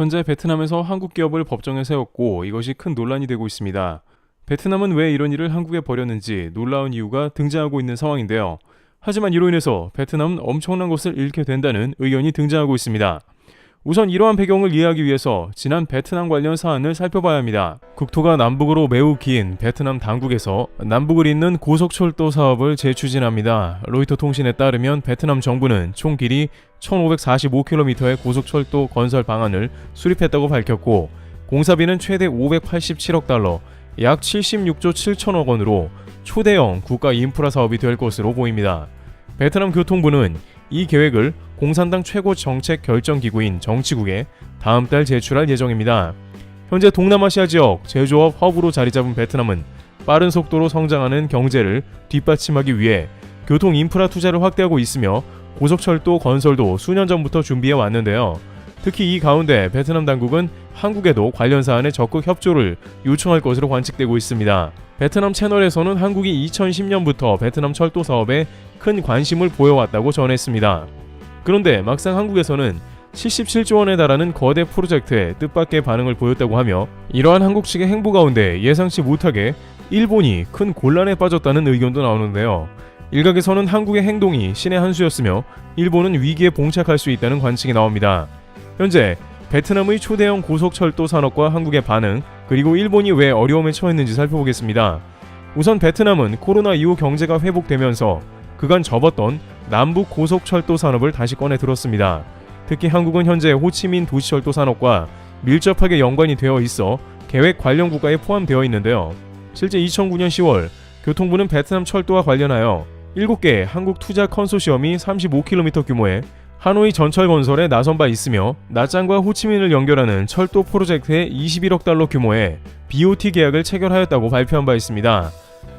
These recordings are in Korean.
현재 베트남에서 한국 기업을 법정에 세웠고 이것이 큰 논란이 되고 있습니다. 베트남은 왜 이런 일을 한국에 벌였는지 놀라운 이유가 등장하고 있는 상황인데요. 하지만 이로 인해서 베트남은 엄청난 것을 잃게 된다는 의견이 등장하고 있습니다. 우선 이러한 배경을 이해하기 위해서 지난 베트남 관련 사안을 살펴봐야 합니다. 국토가 남북으로 매우 긴 베트남 당국에서 남북을 잇는 고속철도 사업을 재추진합니다. 로이터 통신에 따르면 베트남 정부는 총 길이 1545km의 고속철도 건설 방안을 수립했다고 밝혔고, 공사비는 최대 587억 달러, 약 76조 7천억 원으로 초대형 국가 인프라 사업이 될 것으로 보입니다. 베트남 교통부는 이 계획을 공산당 최고 정책 결정 기구인 정치국에 다음 달 제출할 예정입니다. 현재 동남아시아 지역 제조업 허브로 자리 잡은 베트남은 빠른 속도로 성장하는 경제를 뒷받침하기 위해 교통 인프라 투자를 확대하고 있으며 고속철도 건설도 수년 전부터 준비해 왔는데요. 특히 이 가운데 베트남 당국은 한국에도 관련 사안에 적극 협조를 요청할 것으로 관측되고 있습니다. 베트남 채널에서는 한국이 2010년부터 베트남 철도 사업에 큰 관심을 보여왔다고 전했습니다. 그런데 막상 한국에서는 77조 원에 달하는 거대 프로젝트에 뜻밖의 반응을 보였다고 하며, 이러한 한국 측의 행보 가운데 예상치 못하게 일본이 큰 곤란에 빠졌다는 의견도 나오는데요. 일각에서는 한국의 행동이 신의 한 수였으며 일본은 위기에 봉착할 수 있다는 관측이 나옵니다. 현재 베트남의 초대형 고속철도 산업과 한국의 반응, 그리고 일본이 왜 어려움에 처했는지 살펴보겠습니다. 우선 베트남은 코로나 이후 경제가 회복되면서 그간 접었던 남북 고속철도 산업을 다시 꺼내 들었습니다. 특히 한국은 현재 호치민 도시철도 산업과 밀접하게 연관이 되어 있어 계획 관련 국가에 포함되어 있는데요. 실제 2009년 10월 교통부는 베트남 철도와 관련하여 7개 한국 투자 컨소시엄이 35km 규모의 하노이 전철 건설에 나선 바 있으며, 나짱과 호치민을 연결하는 철도 프로젝트에 21억 달러 규모의 BOT 계약을 체결하였다고 발표한 바 있습니다.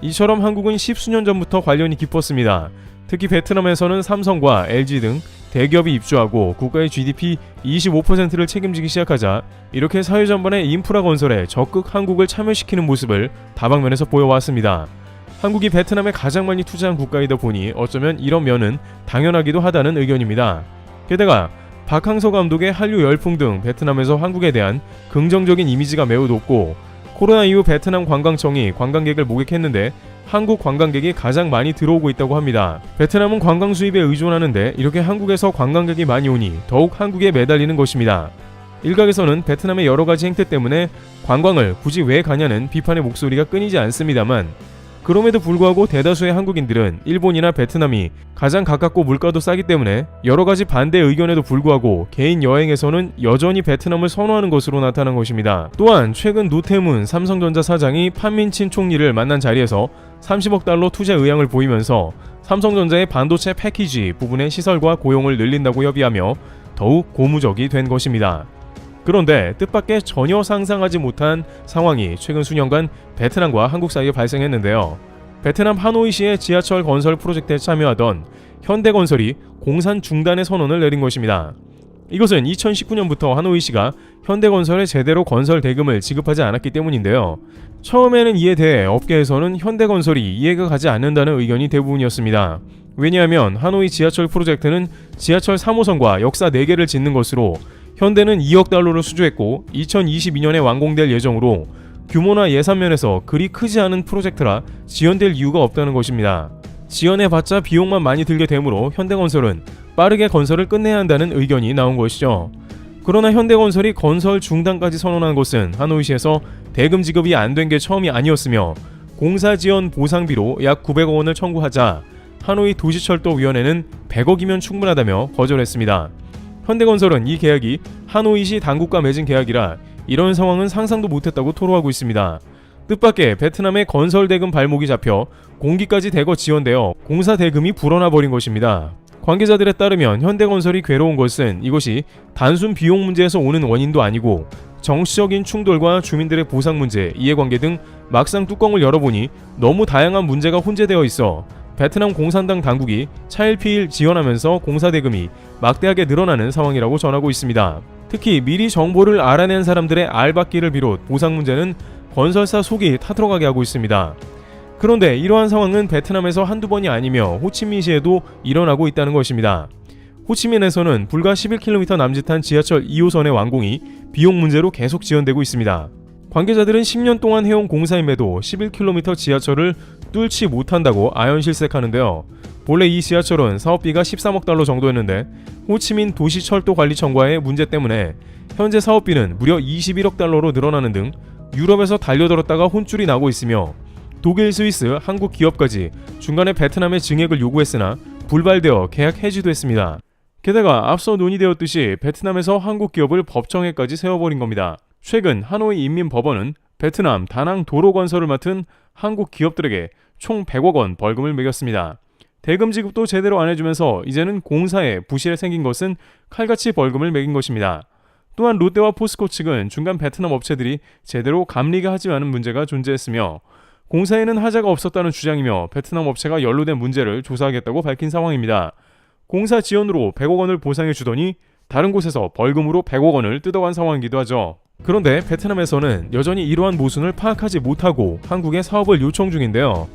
이처럼 한국은 10수년 전부터 관련이 깊었습니다. 특히 베트남에서는 삼성과 LG 등 대기업이 입주하고 국가의 GDP 25%를 책임지기 시작하자 이렇게 사회 전반의 인프라 건설에 적극 한국을 참여시키는 모습을 다방면에서 보여왔습니다. 한국이 베트남에 가장 많이 투자한 국가이다 보니 어쩌면 이런 면은 당연하기도 하다는 의견입니다. 게다가 박항서 감독의 한류 열풍 등 베트남에서 한국에 대한 긍정적인 이미지가 매우 높고, 코로나 이후 베트남 관광청이 관광객을 모객했는데 한국 관광객이 가장 많이 들어오고 있다고 합니다. 베트남은 관광 수입에 의존하는데 이렇게 한국에서 관광객이 많이 오니 더욱 한국에 매달리는 것입니다. 일각에서는 베트남의 여러가지 행태 때문에 관광을 굳이 왜 가냐는 비판의 목소리가 끊이지 않습니다만, 그럼에도 불구하고 대다수의 한국인들은 일본이나 베트남이 가장 가깝고 물가도 싸기 때문에 여러가지 반대 의견에도 불구하고 개인 여행에서는 여전히 베트남을 선호하는 것으로 나타난 것입니다. 또한 최근 노태문 삼성전자 사장이 판민친 총리를 만난 자리에서 30억 달러 투자 의향을 보이면서 삼성전자의 반도체 패키지 부분의 시설과 고용을 늘린다고 협의하며 더욱 고무적이 된 것입니다. 그런데 뜻밖의 전혀 상상하지 못한 상황이 최근 수년간 베트남과 한국 사이에 발생했는데요. 베트남 하노이시의 지하철 건설 프로젝트에 참여하던 현대건설이 공산 중단의 선언을 내린 것입니다. 이것은 2019년부터 하노이시가 현대건설에 제대로 건설 대금을 지급하지 않았기 때문인데요. 처음에는 이에 대해 업계에서는 현대건설이 이해가 가지 않는다는 의견이 대부분이었습니다. 왜냐하면 하노이 지하철 프로젝트는 지하철 3호선과 역사 4개를 짓는 것으로 현대는 2억 달러를 수주했고 2022년에 완공될 예정으로 규모나 예산 면에서 그리 크지 않은 프로젝트라 지연될 이유가 없다는 것입니다. 지연해봤자 비용만 많이 들게 되므로 현대건설은 빠르게 건설을 끝내야 한다는 의견이 나온 것이죠. 그러나 현대건설이 건설 중단까지 선언한 것은 하노이시에서 대금 지급이 안 된 게 처음이 아니었으며, 공사 지연 보상비로 약 900억 원을 청구하자 하노이 도시철도위원회는 100억이면 충분하다며 거절했습니다. 현대건설은 이 계약이 하노이시 당국과 맺은 계약이라 이런 상황은 상상도 못했다고 토로하고 있습니다. 뜻밖의 베트남의 건설 대금 발목이 잡혀 공기까지 대거 지연되어 공사 대금이 불어나 버린 것입니다. 관계자들에 따르면 현대건설이 괴로운 것은 이것이 단순 비용 문제에서 오는 원인도 아니고 정치적인 충돌과 주민들의 보상 문제, 이해관계 등 막상 뚜껑을 열어보니 너무 다양한 문제가 혼재되어 있어 베트남 공산당 당국이 차일피일 지원하면서 공사 대금이 막대하게 늘어나는 상황이라고 전하고 있습니다. 특히 미리 정보를 알아낸 사람들의 알박기를 비롯 보상 문제는 건설사 속이 타들어가게 하고 있습니다. 그런데 이러한 상황은 베트남에서 한두 번이 아니며 호치민시에도 일어나고 있다는 것입니다. 호치민에서는 불과 11km 남짓한 지하철 2호선의 완공이 비용 문제로 계속 지연되고 있습니다. 관계자들은 10년 동안 해온 공사임에도 11km 지하철을 뚫지 못한다고 아연실색하는데요. 본래 이 지하철은 사업비가 13억 달러 정도였는데 호치민 도시철도관리청과의 문제 때문에 현재 사업비는 무려 21억 달러로 늘어나는 등 유럽에서 달려들었다가 혼쭐이 나고 있으며 독일, 스위스, 한국 기업까지 중간에 베트남의 증액을 요구했으나 불발되어 계약 해지도 했습니다. 게다가 앞서 논의되었듯이 베트남에서 한국 기업을 법정에까지 세워버린 겁니다. 최근 하노이 인민법원은 베트남 다낭 도로 건설을 맡은 한국 기업들에게 총 100억 원 벌금을 매겼습니다. 대금 지급도 제대로 안 해주면서 이제는 공사에 부실이 생긴 것은 칼같이 벌금을 매긴 것입니다. 또한 롯데와 포스코 측은 중간 베트남 업체들이 제대로 감리가 하지 않은 문제가 존재했으며 공사에는 하자가 없었다는 주장이며 베트남 업체가 연루된 문제를 조사하겠다고 밝힌 상황입니다. 공사 지연으로 100억 원을 보상해 주더니 다른 곳에서 벌금으로 100억 원을 뜯어간 상황이기도 하죠. 그런데 베트남에서는 여전히 이러한 모순을 파악하지 못하고 한국에 사업을 요청 중인데요.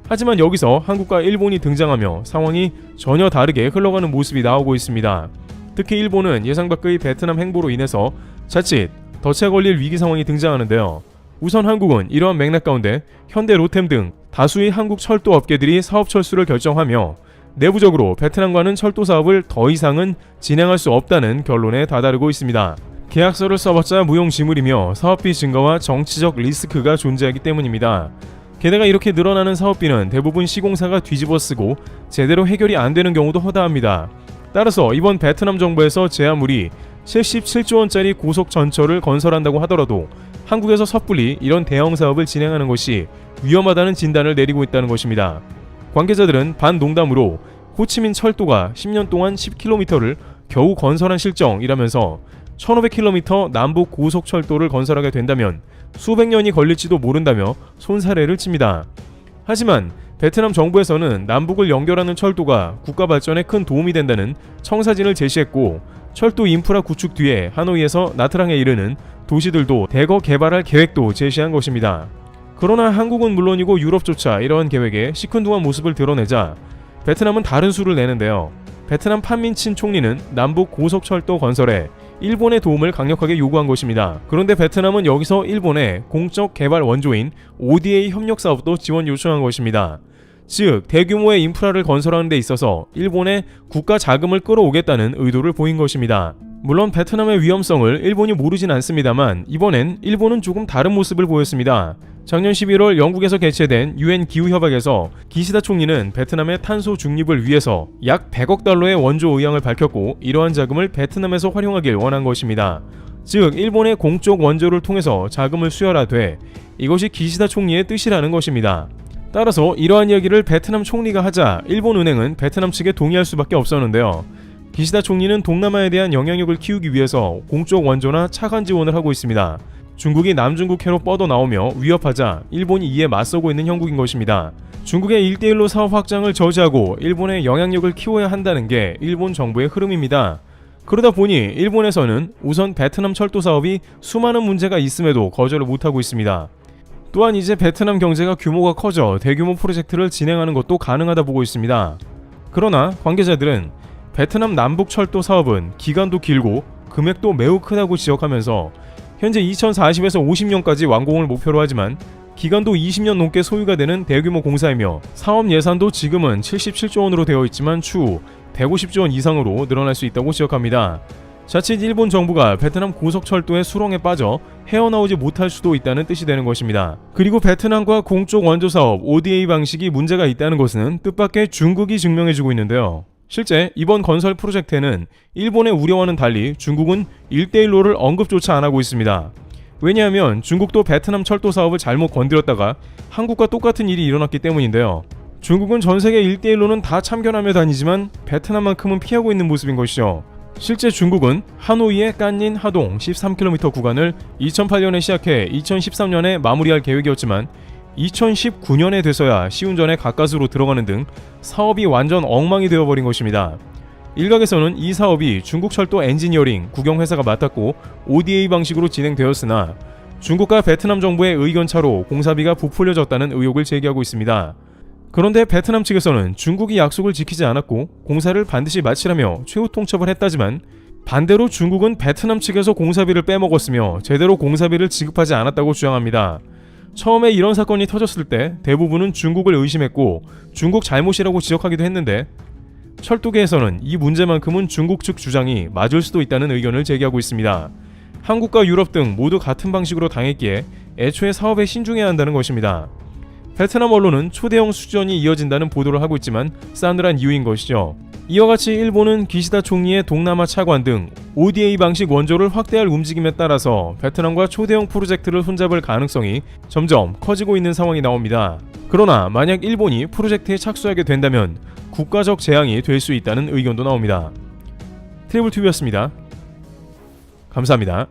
하지만 여기서 한국과 일본이 등장하며 상황이 전혀 다르게 흘러가는 모습이 나오고 있습니다. 특히 일본은 예상 밖의 베트남 행보로 인해서 자칫 덫에 걸릴 위기 상황이 등장하는데요. 우선 한국은 이러한 맥락 가운데 현대, 로템 등 다수의 한국 철도 업계들이 사업 철수를 결정하며 내부적으로 베트남과는 철도 사업을 더 이상은 진행할 수 없다는 결론에 다다르고 있습니다. 계약서를 써봤자 무용지물이며 사업비 증가와 정치적 리스크가 존재하기 때문입니다. 게다가 이렇게 늘어나는 사업비는 대부분 시공사가 뒤집어쓰고 제대로 해결이 안 되는 경우도 허다합니다. 따라서 이번 베트남 정부에서 제아물이 77조 원짜리 고속 전철을 건설한다고 하더라도 한국에서 섣불리 이런 대형 사업을 진행하는 것이 위험하다는 진단을 내리고 있다는 것입니다. 관계자들은 반농담으로 호치민 철도가 10년 동안 10km를 겨우 건설한 실정이라면서 1500km 남북 고속철도를 건설하게 된다면 수백 년이 걸릴지도 모른다며 손사래를 칩니다. 하지만 베트남 정부에서는 남북을 연결하는 철도가 국가 발전에 큰 도움이 된다는 청사진을 제시했고 철도 인프라 구축 뒤에 하노이에서 나트랑에 이르는 도시들도 대거 개발할 계획도 제시한 것입니다. 그러나 한국은 물론이고 유럽조차 이러한 계획에 시큰둥한 모습을 드러내자 베트남은 다른 수를 내는데요. 베트남 판민친 총리는 남북 고속철도 건설에 일본의 도움을 강력하게 요구한 것입니다. 그런데 베트남은 여기서 일본의 공적 개발 원조인 ODA 협력 사업도 지원 요청한 것입니다. 즉 대규모의 인프라를 건설하는 데 있어서 일본의 국가 자금을 끌어오겠다는 의도를 보인 것입니다. 물론 베트남의 위험성을 일본이 모르진 않습니다만 이번엔 일본은 조금 다른 모습을 보였습니다. 작년 11월 영국에서 개최된 UN 기후협약에서 기시다 총리는 베트남의 탄소 중립을 위해서 약 100억 달러의 원조 의향을 밝혔고 이러한 자금을 베트남에서 활용하길 원한 것입니다. 즉 일본의 공적 원조를 통해서 자금을 수혈하되 이것이 기시다 총리의 뜻이라는 것입니다. 따라서 이러한 이야기를 베트남 총리가 하자 일본은행은 베트남 측에 동의할 수밖에 없었는데요. 기시다 총리는 동남아에 대한 영향력을 키우기 위해서 공적 원조나 차관 지원을 하고 있습니다. 중국이 남중국해로 뻗어나오며 위협하자 일본이 이에 맞서고 있는 형국인 것입니다. 중국의 1대1로 사업 확장을 저지하고 일본의 영향력을 키워야 한다는 게 일본 정부의 흐름입니다. 그러다 보니 일본에서는 우선 베트남 철도 사업이 수많은 문제가 있음에도 거절을 못하고 있습니다. 또한 이제 베트남 경제가 규모가 커져 대규모 프로젝트를 진행하는 것도 가능하다 보고 있습니다. 그러나 관계자들은 베트남 남북 철도 사업은 기간도 길고 금액도 매우 크다고 지적하면서 현재 2040에서 50년까지 완공을 목표로 하지만 기간도 20년 넘게 소요가 되는 대규모 공사이며 사업 예산도 지금은 77조 원으로 되어 있지만 추후 150조 원 이상으로 늘어날 수 있다고 지적합니다. 자칫 일본 정부가 베트남 고속철도의 수렁에 빠져 헤어나오지 못할 수도 있다는 뜻이 되는 것입니다. 그리고 베트남과 공적 원조 사업 ODA 방식이 문제가 있다는 것은 뜻밖의 중국이 증명해주고 있는데요. 실제 이번 건설 프로젝트에는 일본의 우려와는 달리 중국은 1대1로를 언급조차 안하고 있습니다. 왜냐하면 중국도 베트남 철도 사업을 잘못 건드렸다가 한국과 똑같은 일이 일어났기 때문인데요. 중국은 전세계 1대1로는 다 참견하며 다니지만 베트남만큼은 피하고 있는 모습인 것이죠. 실제 중국은 하노이의 깐닌 하동 13km 구간을 2008년에 시작해 2013년에 마무리할 계획이었지만 2019년에 돼서야 시운전에 가까스로 들어가는 등 사업이 완전 엉망이 되어버린 것입니다. 일각에서는 이 사업이 중국 철도 엔지니어링 국영회사가 맡았고 ODA 방식으로 진행되었으나 중국과 베트남 정부의 의견차로 공사비가 부풀려졌다는 의혹을 제기하고 있습니다. 그런데 베트남 측에서는 중국이 약속을 지키지 않았고 공사를 반드시 마치라며 최후 통첩을 했다지만 반대로 중국은 베트남 측에서 공사비를 빼먹었으며 제대로 공사비를 지급하지 않았다고 주장합니다. 처음에 이런 사건이 터졌을 때 대부분은 중국을 의심했고 중국 잘못이라고 지적하기도 했는데 철도계에서는 이 문제만큼은 중국 측 주장이 맞을 수도 있다는 의견을 제기하고 있습니다. 한국과 유럽 등 모두 같은 방식으로 당했기에 애초에 사업에 신중해야 한다는 것입니다. 베트남 언론은 초대형 수전이 이어진다는 보도를 하고 있지만 싸늘한 이유인 것이죠. 이와 같이 일본은 기시다 총리의 동남아 차관 등 ODA 방식 원조를 확대할 움직임에 따라서 베트남과 초대형 프로젝트를 손잡을 가능성이 점점 커지고 있는 상황이 나옵니다. 그러나 만약 일본이 프로젝트에 착수하게 된다면 국가적 재앙이 될 수 있다는 의견도 나옵니다. 트래블TV였습니다. 감사합니다.